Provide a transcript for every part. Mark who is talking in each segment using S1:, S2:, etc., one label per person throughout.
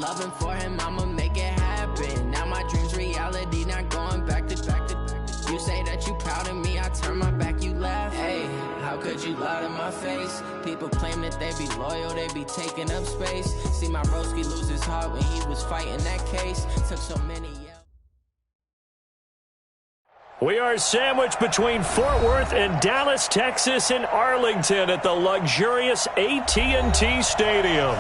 S1: loving for him, I'ma make it happen. Now my dream's reality, not going back to. You say that you proud of me, I turn my back, you laugh. Hey, how could you lie to my face? People claim that they be loyal, they be taking up space. See my broski lose his heart when he was fighting that case. Took so many years.
S2: We are sandwiched between Fort Worth and Dallas, Texas, and Arlington at the luxurious AT&T Stadium.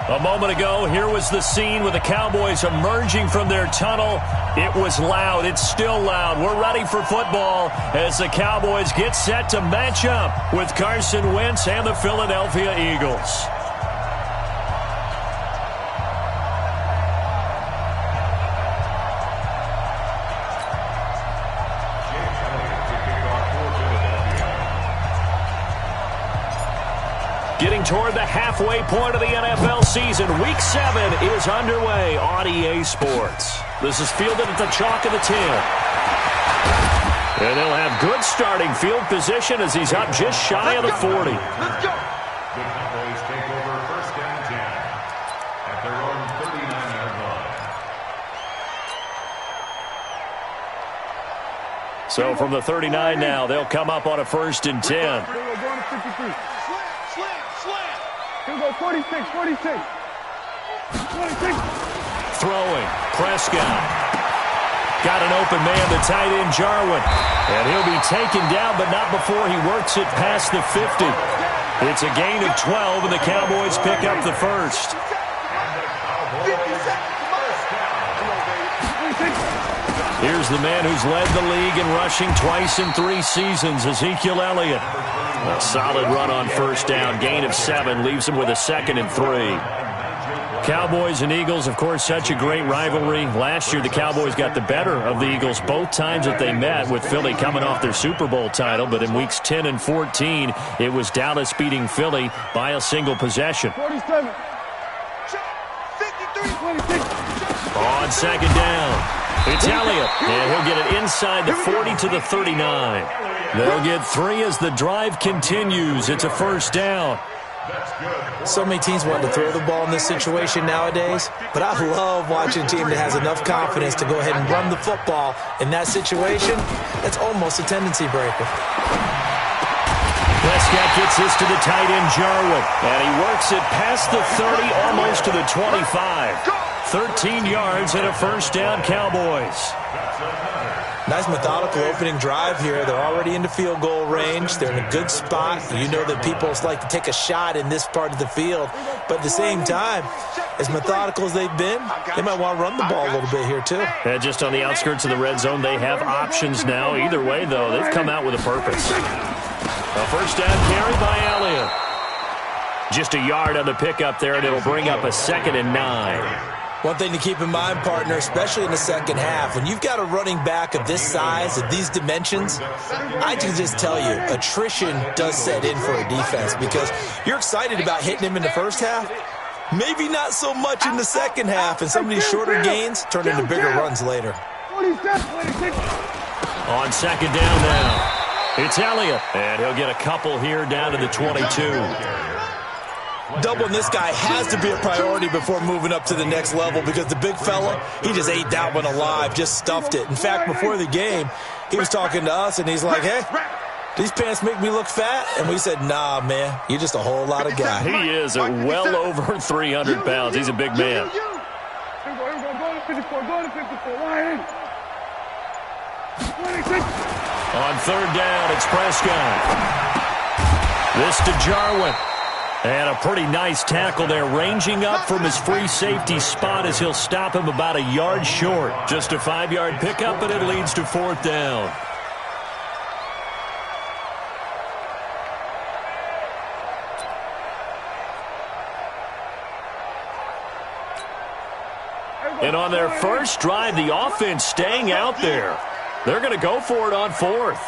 S2: A moment ago, here was the scene with the Cowboys emerging from their tunnel. It was loud. It's still loud. We're ready for football as the Cowboys get set to match up with Carson Wentz and the Philadelphia Eagles. Getting toward the halfway point of the NFL season, Week 7 is underway on EA Sports. This is fielded at the chalk of the 10. And they'll have good starting field position as he's up just shy of the 40.
S3: Let's go. The Cowboys take over first and 10 at their own 39-yard line.
S2: So from the 39 now, they'll come up on a first and 10.
S4: Here we go, going to 53. Here we go, 46.
S2: Throwing, Prescott. Got an open man, the tight end, Jarwin. And he'll be taken down, but not before he works it past the 50. It's a gain of 12, and the Cowboys pick up the first. Here's the man who's led the league in rushing twice in 3 seasons, Ezekiel Elliott. A solid run on first down. Gain of 7 leaves him with a 2nd and 3. Cowboys and Eagles, of course, such a great rivalry. Last year, the Cowboys got the better of the Eagles both times that they met, with Philly coming off their Super Bowl title. But in weeks 10 and 14, it was Dallas beating Philly by a single possession.
S4: 47. 53. 26.
S2: On second down, it's Elliott, and he'll get it inside the 40 to the 39. They'll get 3 as the drive continues. It's a first down.
S5: So many teams want to throw the ball in this situation nowadays, but I love watching a team that has enough confidence to go ahead and run the football. In that situation, that's almost a tendency breaker.
S2: Prescott gets this to the tight end, Jarwin, and he works it past the 30, almost to the 25. 13 yards and a first down, Cowboys.
S5: Nice methodical opening drive here. They're already into field goal range. They're in a good spot. You know that people like to take a shot in this part of the field. But at the same time, as methodical as they've been, they might want to run the ball a little bit here too.
S2: And just on the outskirts of the red zone, they have options now. Either way, though, they've come out with a purpose. A first down carry by Elliott. Just a yard on the pickup there, and it'll bring up a 2nd and 9.
S5: One thing to keep in mind, partner, especially in the second half, when you've got a running back of this size, of these dimensions, I can just tell you, attrition does set in for a defense because you're excited about hitting him in the first half, maybe not so much in the second half, and some of these shorter gains turn into bigger runs later.
S2: On second down now, it's Elliott, and he'll get a couple here down to the 22.
S5: Doubling this guy has to be a priority before moving up to the next level because the big fella, he just ate that one alive, just stuffed it. In fact, before the game, he was talking to us, and he's like, hey, these pants make me look fat? And we said, nah, man, you're just a whole lot of guy.
S2: He is at well over 300 pounds. He's a big man.
S4: Go to 54, go to 54, line in. 26.
S2: On third down, it's Prescott. This to Jarwin. And a pretty nice tackle there, ranging up from his free safety spot as he'll stop him about a yard short. Just a 5-yard pickup, and it leads to 4th down. And on their first drive, the offense staying out there. They're going to go for it on 4th.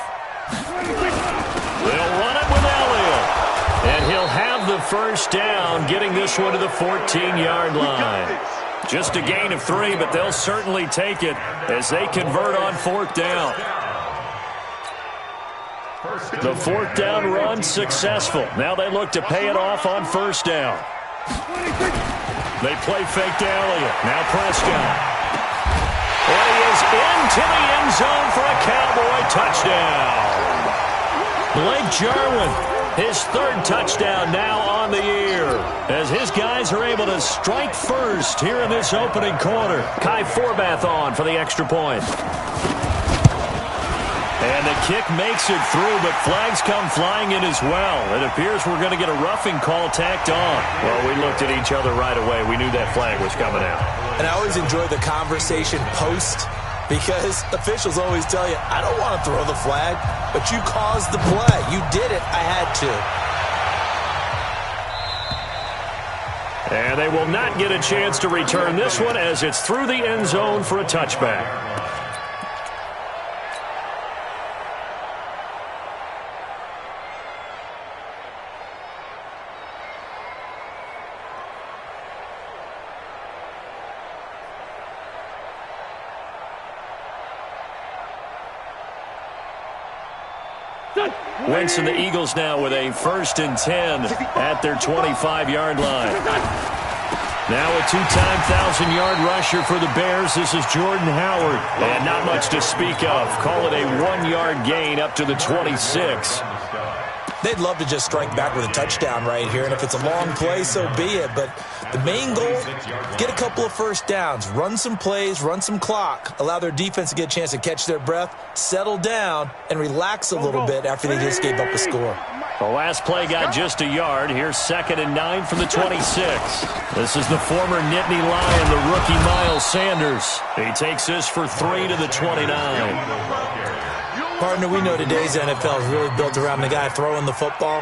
S2: They'll run it with Elliott. And he'll have the first down, getting this one to the 14-yard line. Just a gain of 3, but they'll certainly take it as they convert on 4th down. The 4th down run successful. Now they look to pay it off on first down. They play fake to Elliott. Now Prescott. And he is into the end zone for a Cowboy touchdown. Blake Jarwin, his third touchdown now on the year, as his guys are able to strike first here in this opening quarter. Kai Forbath on for the extra point. And the kick makes it through, but flags come flying in as well. It appears we're going to get a roughing call tacked on. Well, we looked at each other right away. We knew that flag was coming out.
S5: And I always enjoy the conversation post, because officials always tell you, I don't want to throw the flag, but you caused the play. You did it. I had to.
S2: And they will not get a chance to return this one, as it's through the end zone for a touchback. Wentz and the Eagles now with a 1st and 10 at their 25-yard line. Now a two-time 1,000-yard rusher for the Bears. This is Jordan Howard. And not much to speak of. Call it a 1-yard gain up to the 26.
S5: They'd love to just strike back with a touchdown right here, and if it's a long play, so be it. But the main goal, get a couple of first downs, run some plays, run some clock, allow their defense to get a chance to catch their breath, settle down, and relax a little bit after they just gave up a score.
S2: The last play got just a yard. Here's 2nd and 9 from the 26. This is the former Nittany Lion, the rookie Miles Sanders. He takes this for 3 to the 29.
S5: Partner, we know today's NFL is really built around the guy throwing the football.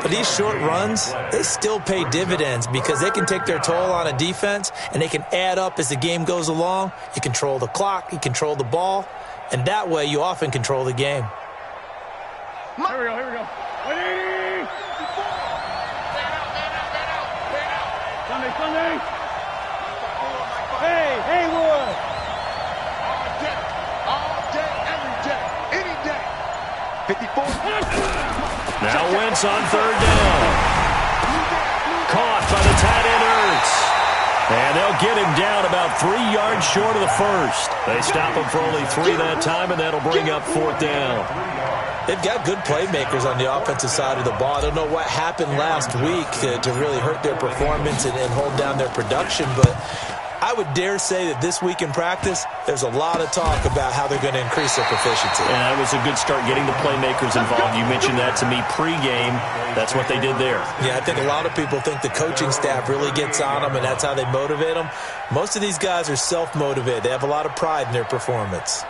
S5: But these short runs, they still pay dividends because they can take their toll on a defense and they can add up as the game goes along. You control the clock, you control the ball, and that way you often control the game.
S4: Here we go, here we go. 180! Sunday, Sunday! Hey, Haywood!
S6: All day, every day, any day. 54.
S2: Now Wentz on 3rd down. Caught by the tight end Ertz. And they'll get him down about 3 yards short of the first. They stop him for only 3 that time, and that'll bring up 4th down.
S5: They've got good playmakers on the offensive side of the ball. I don't know what happened last week to really hurt their performance and hold down their production, but I would dare say that this week in practice, there's a lot of talk about how they're going to increase their proficiency.
S2: And that was a good start getting the playmakers involved. You mentioned that to me pregame. That's what they did there.
S5: Yeah, I think a lot of people think the coaching staff really gets on them, and that's how they motivate them. Most of these guys are self-motivated. They have a lot of pride in their performance.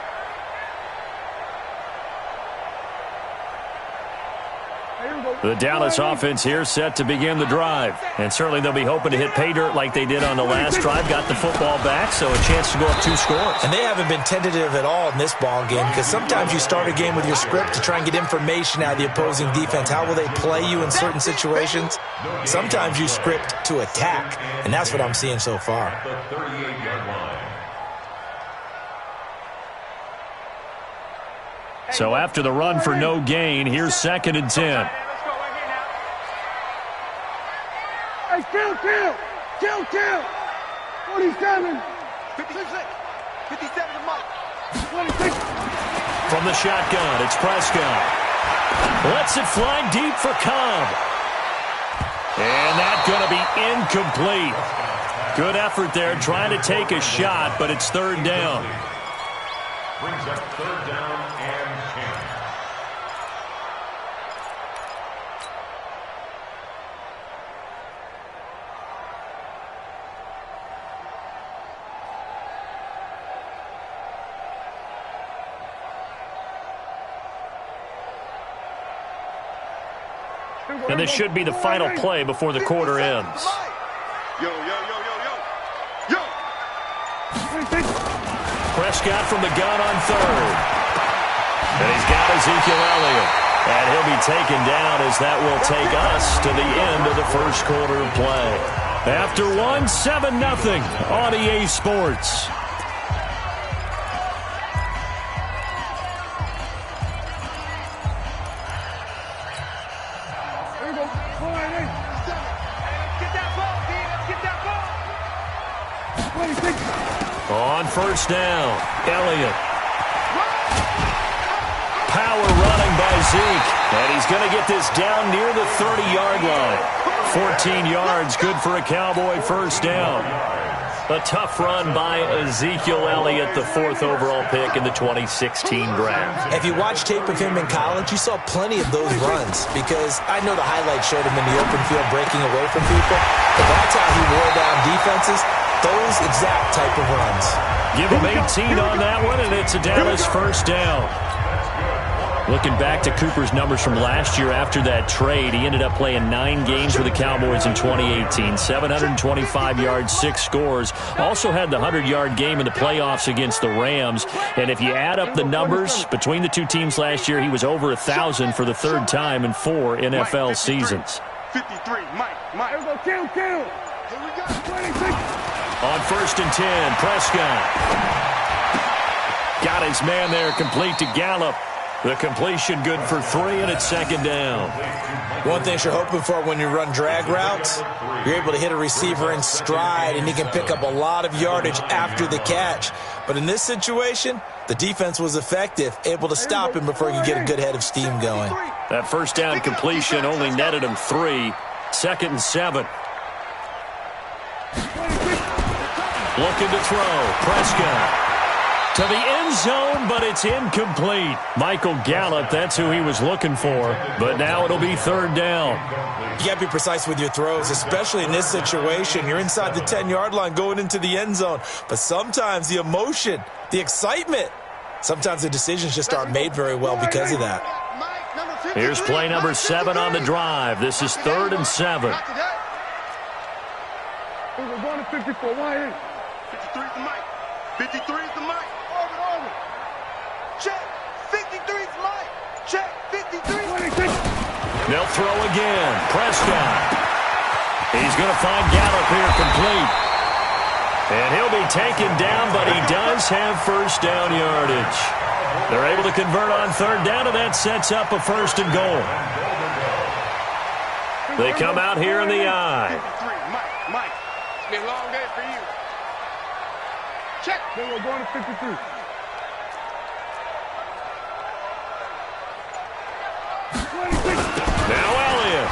S2: The Dallas offense here set to begin the drive. And certainly they'll be hoping to hit pay dirt like they did on the last drive. Got the football back, so a chance to go up 2 scores.
S5: And they haven't been tentative at all in this ball game, because sometimes you start a game with your script to try and get information out of the opposing defense. How will they play you in certain situations? Sometimes you script to attack, and that's what I'm seeing so far.
S3: The 38-yard line.
S2: So after the run for no gain, here's 2nd and 10.
S4: Hey, kill! 47!
S6: 56. 57 to Mike.
S4: 26!
S2: From the shotgun, it's Prescott. Lets it fly deep for Cobb. And that's going to be incomplete. Good effort there trying to take a shot, but it's 3rd down.
S3: Brings up 3rd down and 10.
S2: And this should be the final play before the quarter ends.
S6: Yo.
S2: Prescott from the gun on 3rd. And he's got Ezekiel Elliott. And he'll be taken down as that will take us to the end of the first quarter of play. After 7-0 on EA Sports. On first down, Elliott. Power running by Zeke. And he's going to get this down near the 30-yard line. 14 yards, good for a Cowboy first down. A tough run by Ezekiel Elliott, the 4th overall pick in the 2016 draft.
S5: If you watch tape of him in college, you saw plenty of those runs because I know the highlights showed him in the open field breaking away from people, but that's how he wore down defenses, those exact type of runs.
S2: Give him 18 on that one, and it's a Dallas first down. Looking back to Cooper's numbers from last year after that trade, he ended up playing 9 games with the Cowboys in 2018. 725 yards, 6 scores. Also had the 100-yard game in the playoffs against the Rams. And if you add up the numbers between the two teams last year, he was over 1,000 for the 3rd time in 4 NFL seasons.
S6: 53, Mike.
S4: Here we go, kill.
S6: Here we go.
S4: 26.
S2: On first and 10, Prescott. Got his man there, complete to Gallup. The completion good for 3, and it's 2nd down.
S5: One thing you're hoping for when you run drag routes, you're able to hit a receiver in stride, and he can pick up a lot of yardage after the catch. But in this situation, the defense was effective, able to stop him before he could get a good head of steam going.
S2: That first down completion only netted him 3. 2nd and 7. Looking to throw. Prescott. To the end zone, but it's incomplete. Michael Gallup, that's who he was looking for. But now it'll be 3rd down.
S5: You got to be precise with your throws, especially in this situation. You're inside the 10-yard line going into the end zone. But sometimes the emotion, the excitement, sometimes the decisions just aren't made very well because of that.
S2: Here's play number 7 on the drive. This is 3rd and 7.
S4: We're going to 54. 1
S6: 53 is the mic. 53 is the mic. Over. Check. 53 is Mike. Check. 53.
S4: 26.
S2: They'll throw again. Prescott. He's going to find Gallup here complete. And he'll be taken down, but he does have first down yardage. They're able to convert on 3rd down, and that sets up a 1st and goal. They come out here in the eye.
S6: 53. Mike. It's been a long day for you. Check.
S4: Then we're going to 53.
S2: Now Elliott.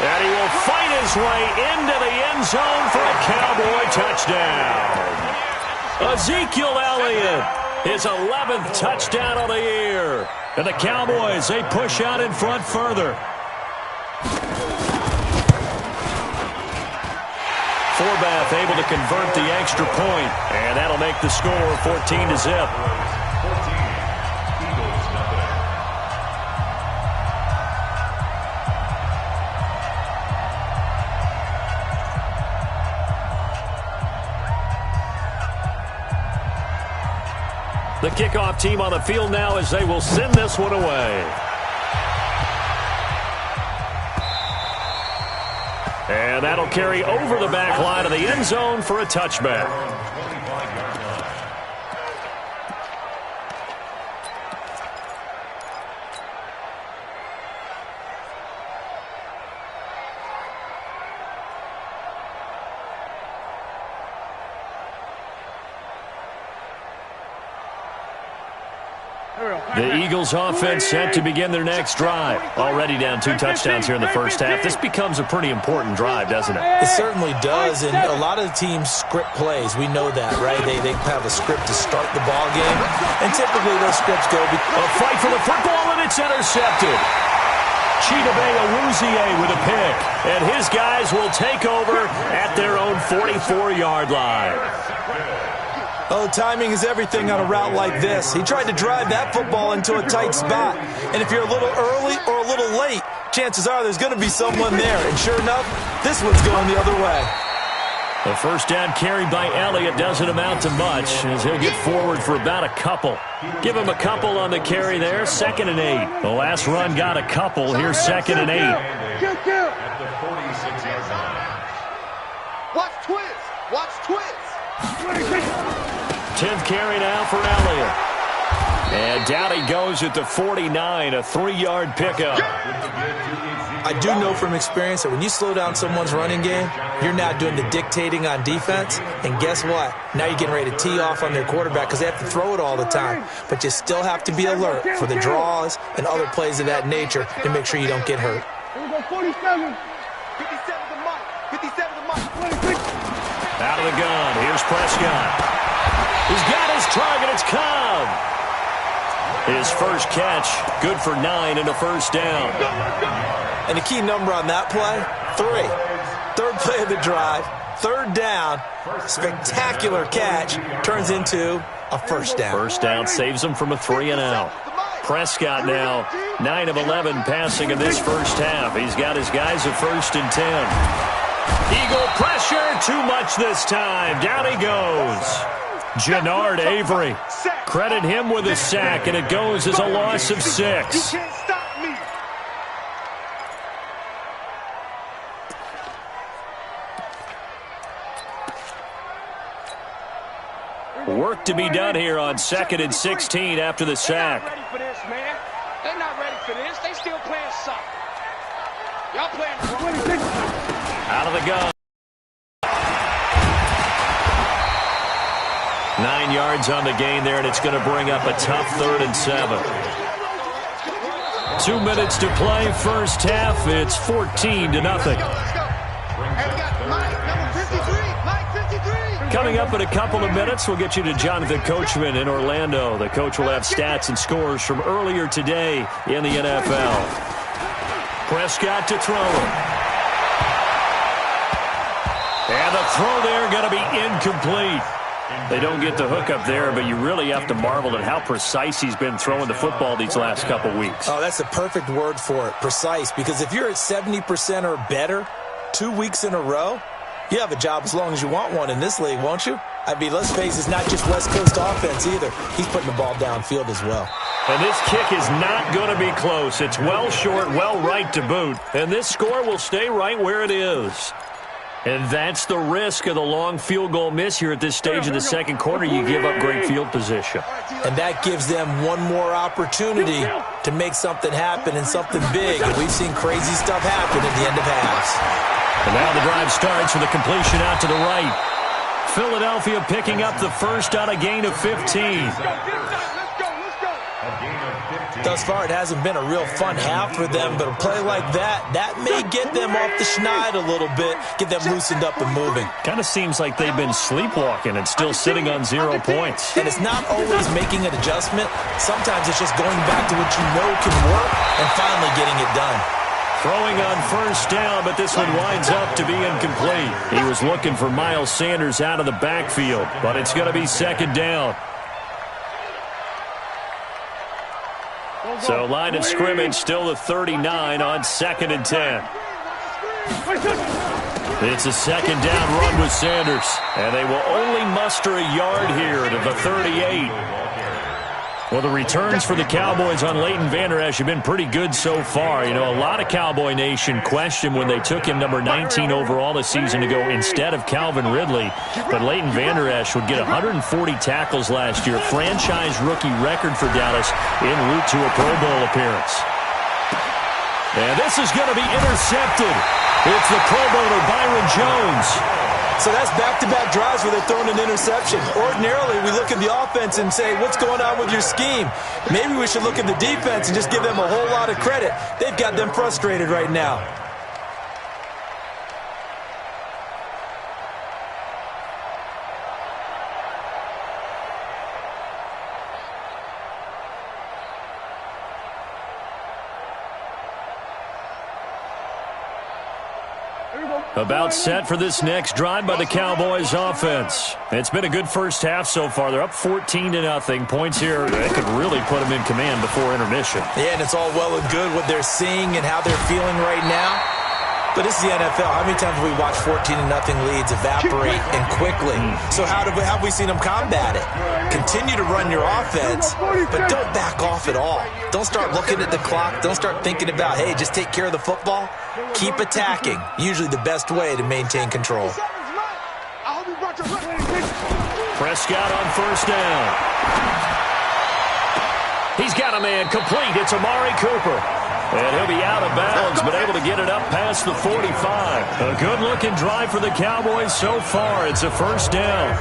S2: And he will fight his way into the end zone for a Cowboy touchdown. Ezekiel Elliott, his 11th touchdown of the year. And the Cowboys, they push out in front further. Forbath able to convert the extra point, and that'll make the score 14-0. The kickoff team on the field now as they will send this one away. And that'll carry over the back line of the end zone for a touchback. The Eagles offense set to begin their next drive. Already down 2 touchdowns here in the first half. This becomes a pretty important drive, doesn't it?
S5: It certainly does, and a lot of the teams script plays. We know that, right? They have a script to start the ball game, and typically those scripts go...
S2: A fight for the football, and it's intercepted. Chiefofwaco with a pick, and his guys will take over at their own 44-yard line.
S5: Oh, timing is everything on a route like this. He tried to drive that football into a tight spot. And if you're a little early or a little late, chances are there's going to be someone there. And sure enough, this one's going the other way.
S2: The first down carried by Elliott doesn't amount to much as he'll get forward for about a couple. Give him a couple on the carry there, 2nd and 8. The last run got a couple. Here's 2nd and 8.
S6: Kill. Watch twist.
S2: 10th carry now for Elliott. And down he goes at the 49, a 3-yard pickup.
S5: I do know from experience that when you slow down someone's running game, you're now doing the dictating on defense. And guess what? Now you're getting ready to tee off on their quarterback because they have to throw it all the time. But you still have to be alert for the draws and other plays of that nature to make sure you don't get hurt.
S4: Here we go, 47. 57
S6: the mic. 57 the mic.
S2: Out of the gun. Here's Prescott. He's got his target. It's Cobb. His first catch, good for 9 and a first down.
S5: And the key number on that play, 3. Third play of the drive, third down, spectacular catch, turns into a first down.
S2: First down saves him from a 3-and-out. Prescott now 9 of 11 passing in this first half. He's got his guys at 1st and 10. Eagle pressure, too much this time. Down he goes. Jannard Avery. Credit him with a sack, and it goes as a loss of 6.
S6: You can't stop me.
S2: Work to be done here on 2nd and 16 after the sack.
S7: They're not ready for this, man. They're not ready for this. They still playing soccer. Y'all playing wrong.
S2: Out of the gun. 9 yards on the gain there, and it's going to bring up a tough 3rd and 7. 2 minutes to play, first half. It's 14-0. Coming up in a couple of minutes, we'll get you to Jonathan Coachman in Orlando. The coach will have stats and scores from earlier today in the NFL. Prescott to throw it. And the throw there going to be incomplete. They don't get the hook up there, but you really have to marvel at how precise he's been throwing the football these last couple weeks.
S5: Oh, that's the perfect word for it, precise, because if you're at 70% or better 2 weeks in a row, you have a job as long as you want one in this league, won't you? I mean, let's face it, it's not just West Coast offense either. He's putting the ball downfield as well.
S2: And this kick is not going to be close. It's well short, well right to boot. And this score will stay right where it is. And that's the risk of the long field goal miss here at this stage of the second quarter. You give up great field position.
S5: And that gives them one more opportunity to make something happen and something big. And we've seen crazy stuff happen at the end of halves.
S2: And now the drive starts with a completion out to the right. Philadelphia picking up the first on a gain of 15.
S5: Thus far, it hasn't been a real fun half for them, but a play like that may get them off the schneid a little bit, get them loosened up and moving.
S2: Kind of seems like they've been sleepwalking and still sitting on 0 points.
S5: And it's not always making an adjustment. Sometimes it's just going back to what you know can work and finally getting it done.
S2: Throwing on first down, but this one winds up to be incomplete. He was looking for Miles Sanders out of the backfield, but it's going to be second down. So line of scrimmage still the 39 on 2nd and 10. It's a second down run with Sanders, and they will only muster a yard here to the 38. Well, the returns for the Cowboys on Leighton Vander Esch have been pretty good so far. You know, a lot of Cowboy Nation questioned when they took him number 19 overall this season ago instead of Calvin Ridley. But Leighton Vander Esch would get 140 tackles last year, franchise rookie record for Dallas, en route to a Pro Bowl appearance. And this is going to be intercepted. It's the Pro Bowler Byron Jones.
S5: So that's back-to-back drives where they're throwing an interception. Ordinarily, we look at the offense and say, what's going on with your scheme? Maybe we should look at the defense and just give them a whole lot of credit. They've got them frustrated right now.
S2: About set for this next drive by the Cowboys offense. It's been a good first half so far. They're up 14-0. Points here, they could really put them in command before intermission.
S5: Yeah, and it's all well and good what they're seeing and how they're feeling right now. But this is the NFL. How many times have we watched 14-0 leads evaporate and quickly? So how have we seen them combat it? Continue to run your offense, but don't back off at all. Don't start looking at the clock. Don't start thinking about, hey, just take care of the football. Keep attacking. Usually the best way to maintain control.
S2: Prescott on first down. He's got a man complete. It's Amari Cooper. And he'll be out of bounds, but able to get it up past the 45. A good-looking drive for the Cowboys so far. It's a first down.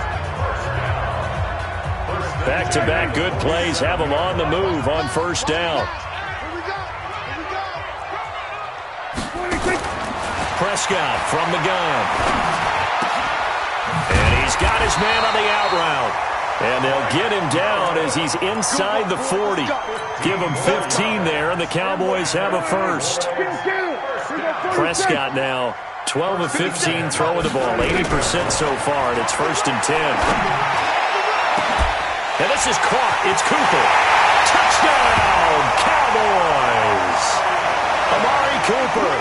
S2: Back-to-back good plays have them on the move on first down. Prescott from the gun. And he's got his man on the out route. And they'll get him down as he's inside the 40. Give him 15 there, and the Cowboys have a first. Prescott now 12 of 15 throwing the ball, 80% so far, and it's 1st and 10. And this is caught. It's Cooper. Touchdown, Cowboys! Amari Cooper,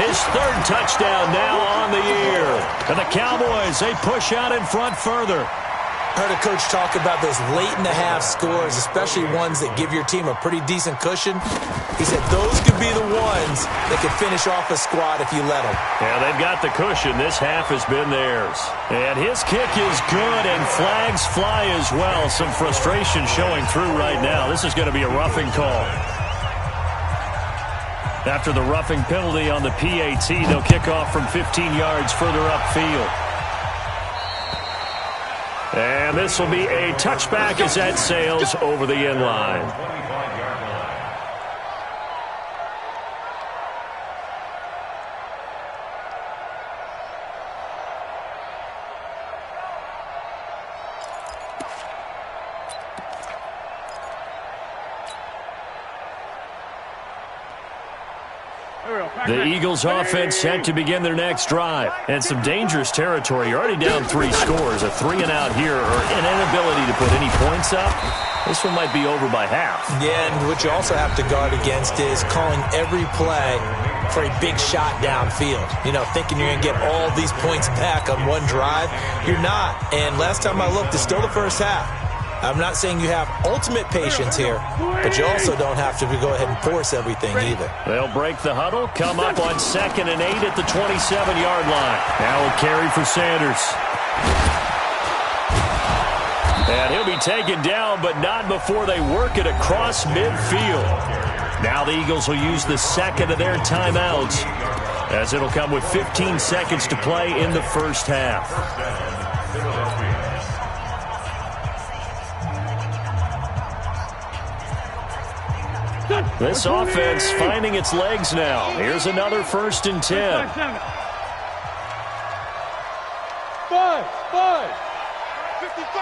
S2: his 3rd touchdown now on the year. And the Cowboys, they push out in front further.
S5: Heard a coach talk about those late-in-the-half scores, especially ones that give your team a pretty decent cushion. He said those could be the ones that could finish off a squad if you let them.
S2: Yeah, they've got the cushion. This half has been theirs. And his kick is good, and flags fly as well. Some frustration showing through right now. This is going to be a roughing call. After the roughing penalty on the PAT, they'll kick off from 15 yards further upfield. And this will be a touchback as that sails over the end line. The Eagles offense set to begin their next drive. And some dangerous territory. You're already down 3 scores. A 3-and-out here or an inability to put any points up. This one might be over by half.
S5: Yeah, and what you also have to guard against is calling every play for a big shot downfield. You know, thinking you're going to get all these points back on one drive. You're not. And last time I looked, it's still the first half. I'm not saying you have ultimate patience here, but you also don't have to go ahead and force everything either.
S2: They'll break the huddle, come up on 2nd and 8 at the 27-yard line. Now a carry for Sanders. And he'll be taken down, but not before they work it across midfield. Now the Eagles will use the 2nd of their timeouts, as it'll come with 15 seconds to play in the first half. This offense finding its legs now. Here's another 1st and 10.
S4: 5.
S6: 55,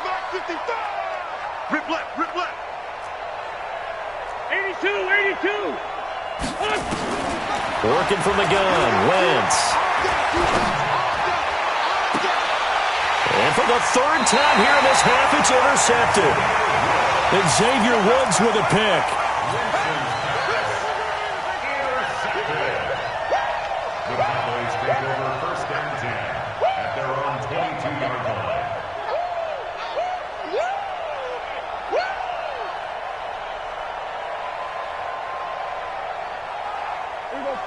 S6: Mark 55. Rip left, rip left.
S4: 82.
S2: Working from the gun, Wentz. And for the 3rd time here in this half, it's intercepted. And Xavier Woods with a pick.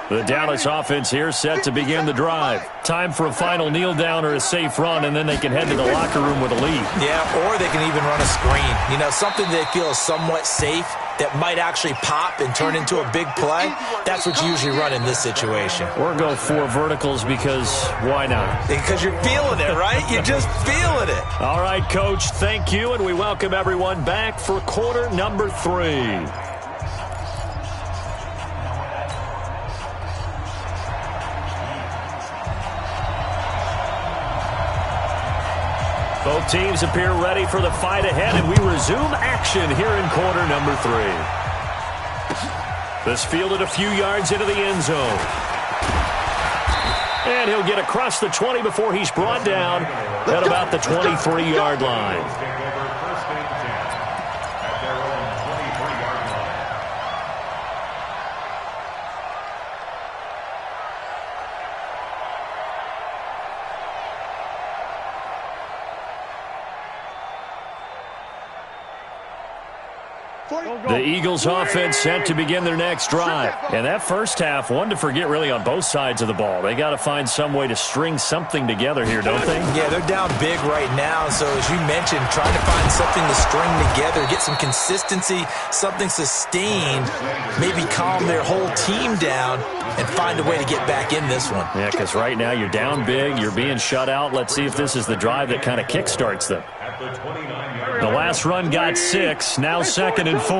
S2: The Dallas offense here set to begin the drive. Time for a final kneel down or a safe run, and then they can head to the locker room with a lead.
S5: Yeah, or they can even run a screen. You know, something they feel is somewhat safe that might actually pop and turn into a big play. That's what you usually run in this situation.
S2: Or go 4 verticals because why not?
S5: Because you're feeling it, right? You're just feeling it.
S2: All right, Coach, thank you, and we welcome everyone back for quarter number 3. Both teams appear ready for the fight ahead, and we resume action here in quarter number 3. This fielded a few yards into the end zone. And he'll get across the 20 before he's brought down at about the 23-yard line. The Eagles offense set to begin their next drive. And that first half, one to forget really on both sides of the ball. They got to find some way to string something together here, don't they?
S5: Yeah, they're down big right now. So as you mentioned, trying to find something to string together, get some consistency, something sustained, maybe calm their whole team down and find a way to get back in this one.
S2: Yeah, because right now you're down big, you're being shut out. Let's see if this is the drive that kind of kickstarts them. The last run got 6, now 2nd and 4.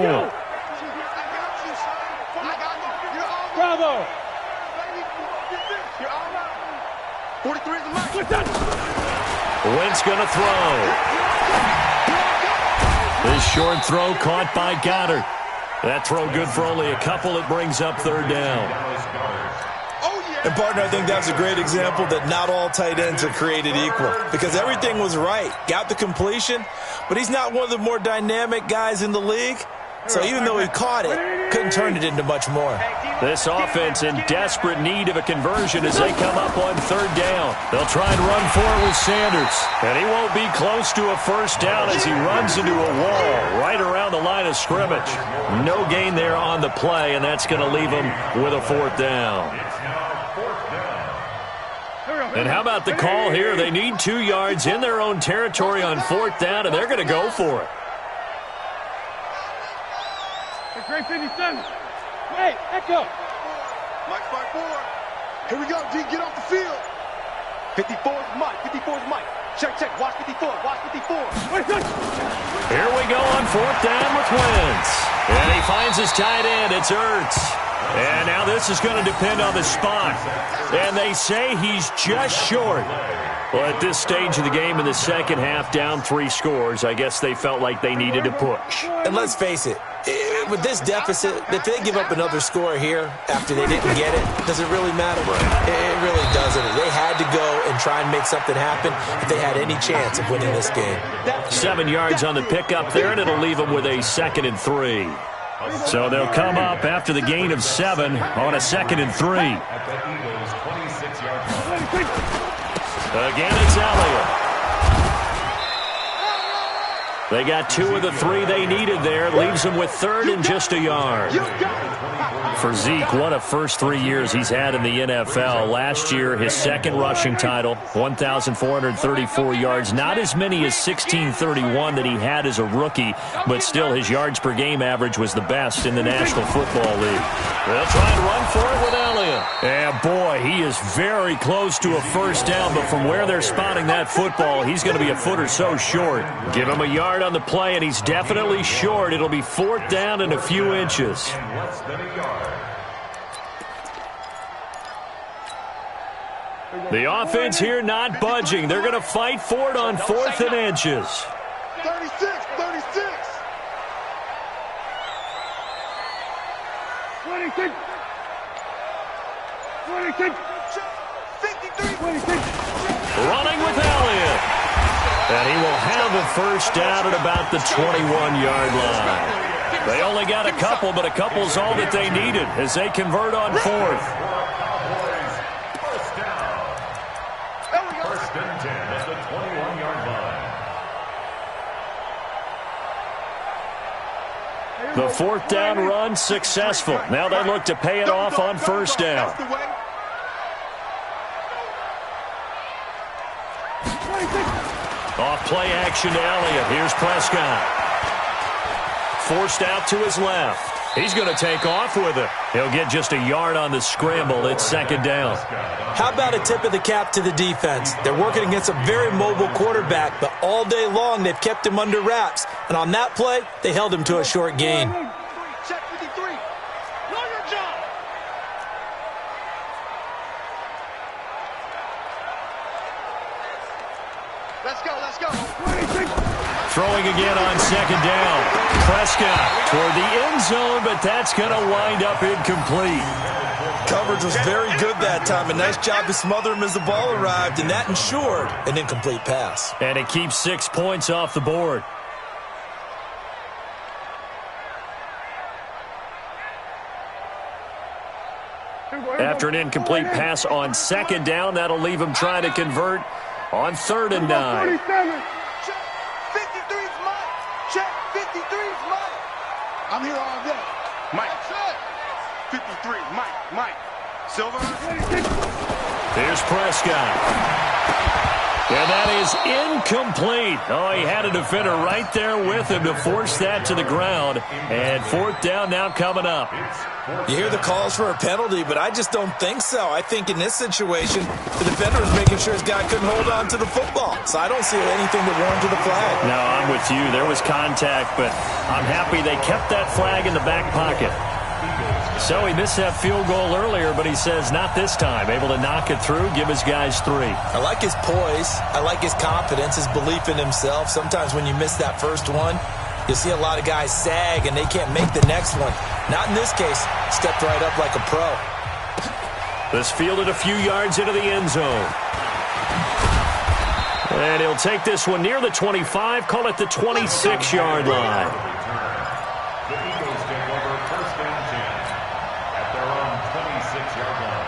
S4: Bravo.
S6: 43 is the mark.
S2: Wentz going to throw. This short throw caught by Goddard. That throw good for only a couple. It brings up 3rd down.
S5: And, partner, I think that's a great example that not all tight ends are created equal because everything was right. Got the completion, but he's not one of the more dynamic guys in the league. So even though he caught it, couldn't turn it into much more.
S2: This offense in desperate need of a conversion as they come up on 3rd down. They'll try and run for it with Sanders. And he won't be close to a 1st down as he runs into a wall right around the line of scrimmage. No gain there on the play, and that's going to leave him with a 4th down. And how about the call here? They need 2 yards in their own territory on 4th down, and they're going to go for it.
S4: Great 57. Hey, Echo.
S6: Mike 5-4. Here we go, G. Get off the field. 54 is Mike. 54 is Mike. Check. Watch 54. Watch 54.
S2: Here we go on 4th down with Wentz. And he finds his tight end. It's Ertz. And now this is going to depend on the spot. And they say he's just short. Well, at this stage of the game in the second half, down 3 scores, I guess they felt like they needed to push.
S5: And let's face it, with this deficit, if they give up another score here after they didn't get it, does it really matter? It really doesn't. They had to go and try and make something happen if they had any chance of winning this game.
S2: 7 yards on the pickup there, and it'll leave them with a 2nd and 3. So they'll come up after the gain of 7 on a 2nd and 3. Again, it's Elliott. They got 2 of the 3 they needed there. Leaves them with 3rd and just a yard. For Zeke, what a first 3 years he's had in the NFL. Last year, his 2nd rushing title, 1,434 yards. Not as many as 1,631 that he had as a rookie, but still his yards per game average was the best in the National Football League. They'll try and run for it with Elliott. And boy, he is very close to a 1st down, but from where they're spotting that football, he's going to be a foot or so short. Give him a yard on the play, and he's definitely short. It'll be 4th down and a few inches. The offense here not budging. They're going to fight for it on 4th and inches.
S6: 36.
S4: 26. 26.
S6: 53.
S4: 26.
S2: Running with Elliott. And he will have a 1st down at about the 21-yard line. They only got a couple, but a couple's all that they needed as they convert on 4th.
S3: First and 10 at the 21-yard line.
S2: The 4th down run successful. Now they look to pay it off on 1st down. Off play action to Elliott. Here's Prescott. Forced out to his left. He's going to take off with it. He'll get just a yard on the scramble. It's 2nd down.
S5: How about a tip of the cap to the defense? They're working against a very mobile quarterback, but all day long they've kept him under wraps. And on that play, they held him to a short gain.
S6: Check 53. Know your job. Let's go.
S2: Throwing again on 2nd down. Prescott toward the end zone, but that's going to wind up incomplete.
S5: Coverage was very good that time. A nice job to smother him as the ball arrived, and that ensured an incomplete pass.
S2: And it keeps 6 points off the board. After an incomplete pass on 2nd down, that'll leave him trying to convert on 3rd and 9.
S6: 53's Mike. Check. 53's Mike. I'm here all day. Mike. 53. Mike. Silver.
S2: Here's Prescott. And that is incomplete. Oh, he had a defender right there with him to force that to the ground. And fourth down now coming up.
S5: You hear the calls for a penalty, but I just don't think so. I think in this situation, the defender was making sure his guy couldn't hold on to the football. So I don't see anything that warranted the flag.
S2: No, I'm with you. There was contact, but I'm happy they kept that flag in the back pocket. So he missed that field goal earlier, but he says not this time. Able to knock it through, give his guys 3.
S5: I like his poise. I like his confidence, his belief in himself. Sometimes when you miss that first one, you see a lot of guys sag and they can't make the next one. Not in this case. Stepped right up like a pro.
S2: This fielded a few yards into the end zone. And he'll take this one near the 25, call it the 26-yard line.
S3: The Eagles take over first and 10 at their own 26-yard line.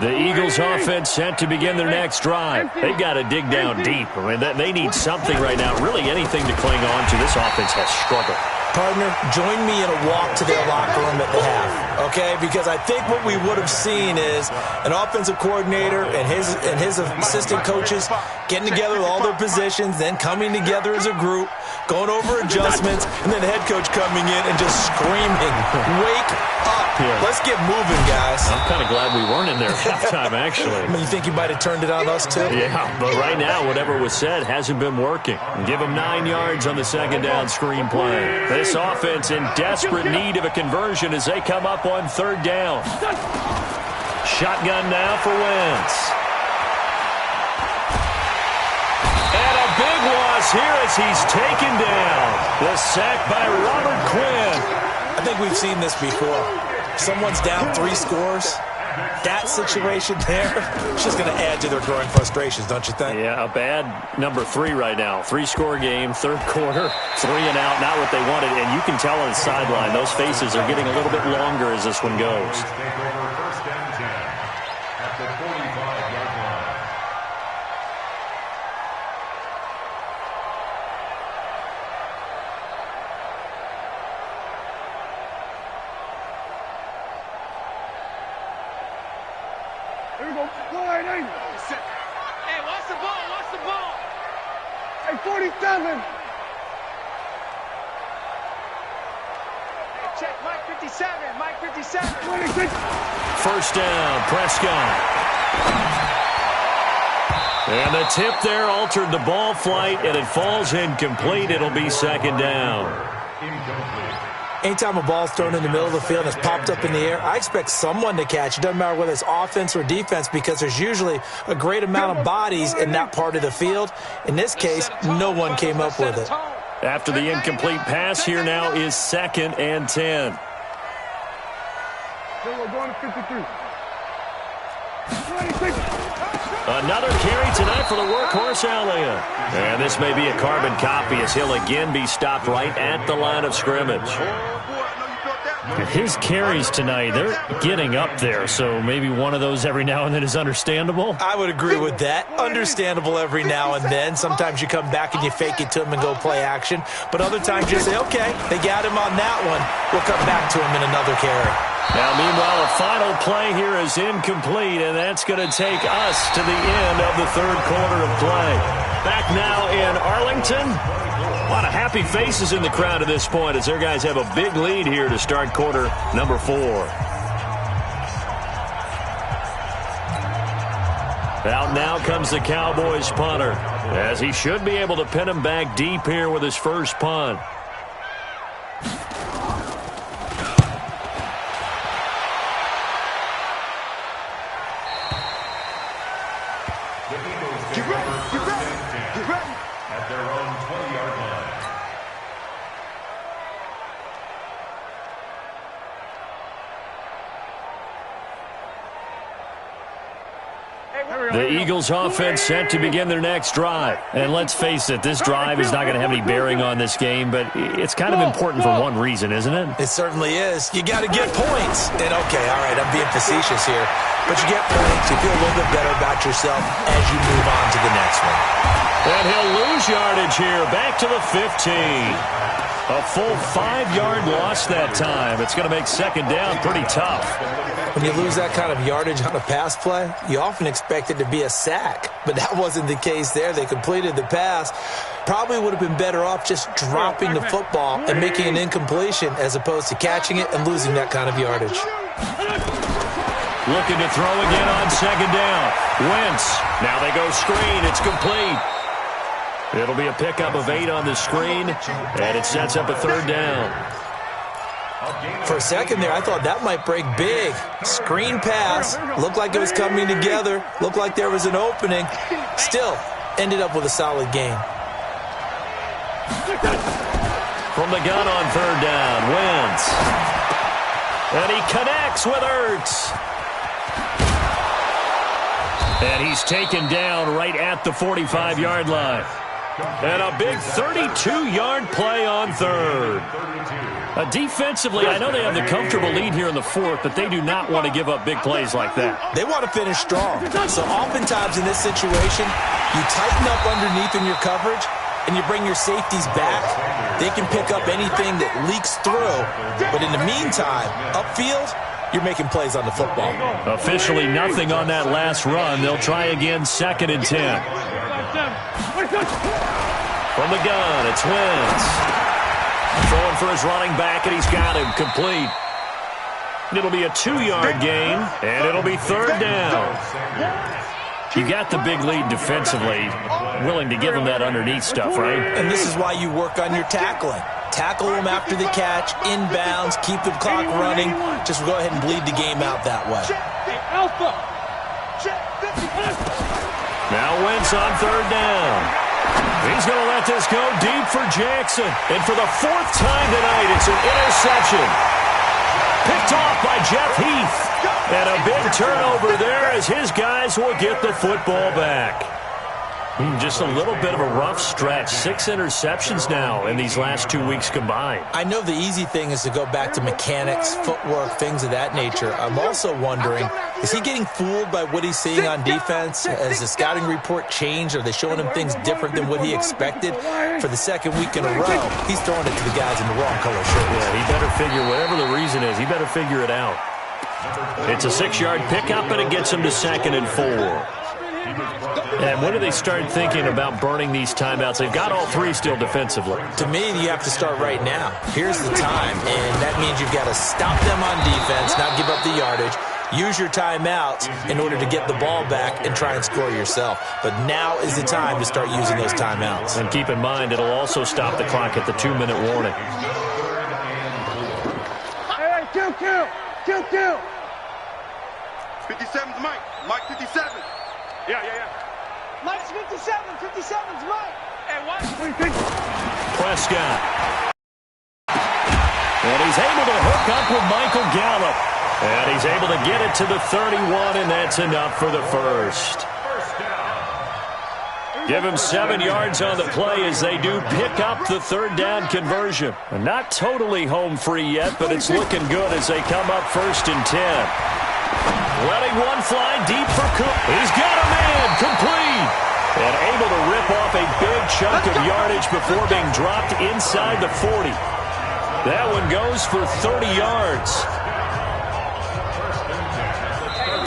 S2: The Eagles offense set to begin their next drive. They've got to dig down deep. I mean, they need something right now, really anything to cling on to. This offense has struggled.
S5: Partner, join me in a walk to their locker room at the half, okay? Because I think what we would have seen is an offensive coordinator and his assistant coaches getting together with all their positions, then coming together as a group, going over adjustments, and then the head coach coming in and just screaming, "Wake up. Let's get moving, guys."
S2: I'm kind of glad we weren't in there at halftime, actually.
S5: I mean, you think you might have turned it on us, too?
S2: Yeah, but right now, whatever was said hasn't been working. Give them 9 yards on the second down screenplay. This offense in desperate need of a conversion as they come up on third down. Shotgun now for Wentz. And a big loss here as he's taken down. The sack by Robert Quinn.
S5: I think we've seen this before. Someone's down 3 scores. That situation there, it's just going to add to their growing frustrations, don't you think?
S2: Yeah, a bad number 3 right now. 3-score game, third quarter, 3 and out, not what they wanted. And you can tell on the sideline, those faces are getting a little bit longer as this one goes.
S3: Take over first and 10 at the 45-yard line.
S4: Here we go. Go ahead, hey.
S7: Hey, watch the ball, watch the ball.
S4: Hey, 47.
S7: Hey, check Mike 57, Mike 57.
S4: 26.
S2: First down, Prescott. And the tip there altered the ball flight, and it falls incomplete. It'll be second down.
S3: Incomplete.
S5: Anytime a ball's thrown in the middle of the field and it's popped up in the air, I expect someone to catch. It doesn't matter whether it's offense or defense because there's usually a great amount of bodies in that part of the field. In this case, no one came up with it.
S2: After the incomplete pass, here now is second and 10.
S4: Then we're going to 53. 26.
S2: Another carry tonight for the workhorse Elliott. And this may be a carbon copy as he'll again be stopped right at the line of scrimmage.
S8: His carries tonight, they're getting up there, so maybe one of those every now and then is understandable.
S5: I would agree with that. Understandable every now and then. Sometimes you come back and you fake it to him and go play action. But other times you say, okay, they got him on that one. We'll come back to him in another carry.
S2: Now, meanwhile, a final play here is incomplete, and that's going to take us to the end of the third quarter of play. Back now in Arlington. A lot of happy faces in the crowd at this point as their guys have a big lead here to start quarter number 4. Out now comes the Cowboys punter, as he should be able to pin him back deep here with his first punt.
S3: At their own 20-yard line.
S7: Hey,
S2: The Eagles offense set to begin their next drive. And let's face it, this drive is not going to have any bearing on this game, but it's kind of important for one reason, isn't it?
S5: It certainly is. You got to get points. And okay, all right, I'm being facetious here, but you get points, you feel a little bit better about yourself as you move on to the next one.
S2: And he'll lose yardage here, back to the 15. A full 5-yard loss that time. It's going to make second down pretty tough.
S5: When you lose that kind of yardage on a pass play, you often expect it to be a sack. But that wasn't the case there. They completed the pass. Probably would have been better off just dropping the football and making an incompletion as opposed to catching it and losing that kind of yardage.
S2: Looking to throw again on second down. Wentz. Now they go screen. It's complete. It'll be a pickup of 8 on the screen, and it sets up a third down.
S5: For a second there, I thought that might break big. Screen pass. Looked like it was coming together. Looked like there was an opening. Still, ended up with a solid game.
S2: From the gun on third down, Wentz. And he connects with Ertz. And he's taken down right at the 45-yard line. And a big 32-yard play on third. Defensively, I know they have the comfortable lead here in the fourth, but they do not want to give up big plays like that.
S5: They want to finish strong. So oftentimes in this situation, you tighten up underneath in your coverage, and you bring your safeties back. They can pick up anything that leaks through. But in the meantime, upfield, you're making plays on the football.
S2: Officially nothing on that last run. They'll try again, 2nd and 10. From the gun, it's Wentz. Throwing for his running back, and he's got him complete. It'll be a 2-yard gain, and it'll be third down. You got the big lead defensively, willing to give him that underneath stuff, right?
S5: And this is why you work on your tackling. Tackle them after the catch, inbounds, keep the clock running. Just go ahead and bleed the game out that way.
S2: Now Wentz on third down. He's going to let this go deep for Jackson. And for the 4th time tonight, it's an interception. Picked off by Jeff Heath. And a big turnover there as his guys will get the football back. Just a little bit of a rough stretch. 6 interceptions now in these last 2 weeks combined.
S5: I know the easy thing is to go back to mechanics, footwork, things of that nature. I'm also wondering, is he getting fooled by what he's seeing on defense? Has the scouting report changed? Are they showing him things different than what he expected? For the 2nd week in a row, he's throwing it to the guys in the wrong color shirts.
S2: Yeah, he better figure, whatever the reason is, he better figure it out. It's a 6-yard pickup, and it gets him to 2nd and 4. And when do they start thinking about burning these timeouts? They've got all 3 still defensively.
S5: To me, you have to start right now. Here's the time, and that means you've got to stop them on defense, not give up the yardage, use your timeouts in order to get the ball back and try and score yourself. But now is the time to start using those timeouts.
S2: And keep in mind, it'll also stop the clock at the 2-minute warning.
S4: Hey, kill.
S6: 57's Mike. Mike 57.
S7: Yeah.
S4: Mike's 57's Mike.
S7: Hey, what?
S2: Prescott. And he's able to hook up with Michael Gallup. And he's able to get it to the 31, and that's enough for the first. Give him 7 yards on the play as they do pick up the third down conversion. And not totally home free yet, but it's looking good as they come up 1st and 10. Letting one fly deep for Cook. He's got a man complete. And able to rip off a big chunk of yardage before being dropped inside the 40. That one goes for 30 yards.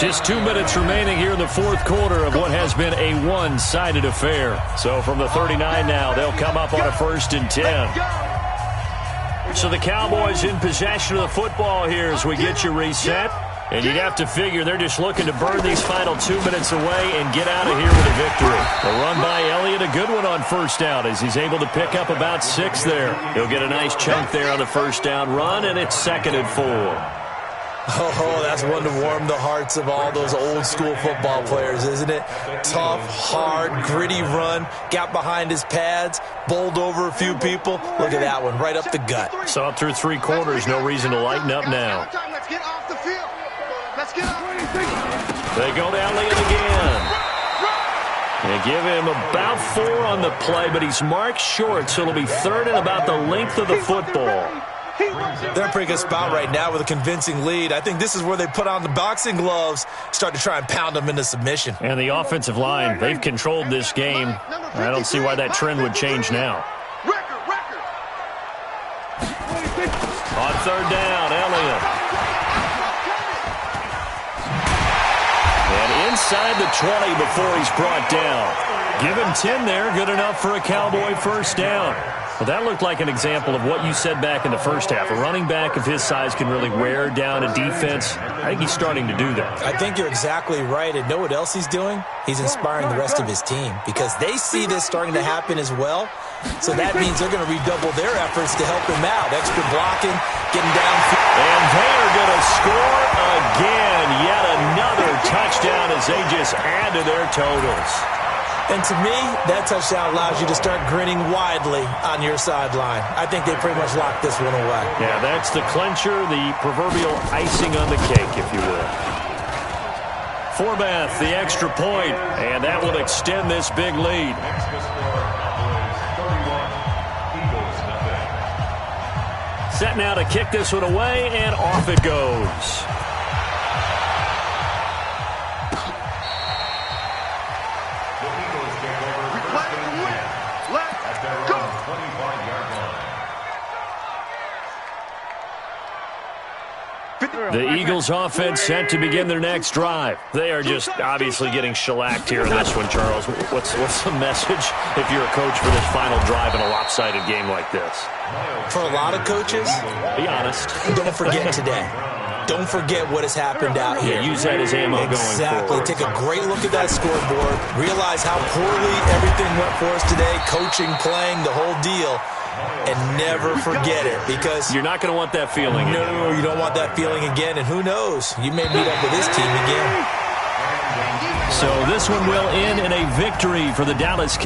S2: Just 2 minutes remaining here in the 4th quarter of what has been a one-sided affair. So from the 39 now, they'll come up on a 1st and 10. So the Cowboys in possession of the football here as we get you reset. And you'd have to figure they're just looking to burn these final 2 minutes away and get out of here with a victory. A run by Elliott, a good one on 1st down as he's able to pick up about 6 there. He'll get a nice chunk there on the 1st down run, and it's 2nd and 4.
S5: Oh, that's one to warm the hearts of all those old-school football players, isn't it? Tough, hard, gritty run, got behind his pads, bowled over a few people. Look at that one, right up the gut.
S2: Saw it through 3 quarters, no reason to lighten up now.
S6: Let's get off the field. Let's get off.
S2: They go to Elliott again. They give him about 4 on the play, but he's marked short, so it'll be 3rd and about the length of the football.
S5: They're in a pretty good spot right now with a convincing lead. I think this is where they put on the boxing gloves, start to try and pound them into submission.
S2: And the offensive line, they've controlled this game. I don't see why that trend would change now. On 3rd down, Elliott. And inside the 20 before he's brought down. Give him 10 there, good enough for a Cowboy first down. Well, that looked like an example of what you said back in the first half. A running back of his size can really wear down a defense. I think he's starting to do that.
S5: I think you're exactly right. And know what else he's doing? He's inspiring the rest of his team because they see this starting to happen as well. So that means they're going to redouble their efforts to help him out. Extra blocking, getting downfield.
S2: And they are going to score again. Yet another touchdown as they just add to their totals.
S5: And to me, that touchdown allows you to start grinning widely on your sideline. I think they pretty much locked this one away.
S2: Yeah, that's the clincher, the proverbial icing on the cake, if you will. Forbath, the extra point, and that will extend this big lead. Set now to kick this one away, and off it goes. The Eagles offense set to begin their next drive. They are just obviously getting shellacked here in this one, Charles. What's the message if you're a coach for this final drive in a lopsided game like this?
S5: For a lot of coaches,
S2: be honest.
S5: Don't forget today. Don't forget what has happened out here.
S2: Yeah, use that as ammo going forward.
S5: Take a great look at that scoreboard. Realize how poorly everything went for us today. Coaching, playing, the whole deal. And never forget it because
S2: you're not going to want that feeling.
S5: No, you don't want that feeling again. And who knows? You may meet up with this team again.
S2: So this one will end in a victory for the Dallas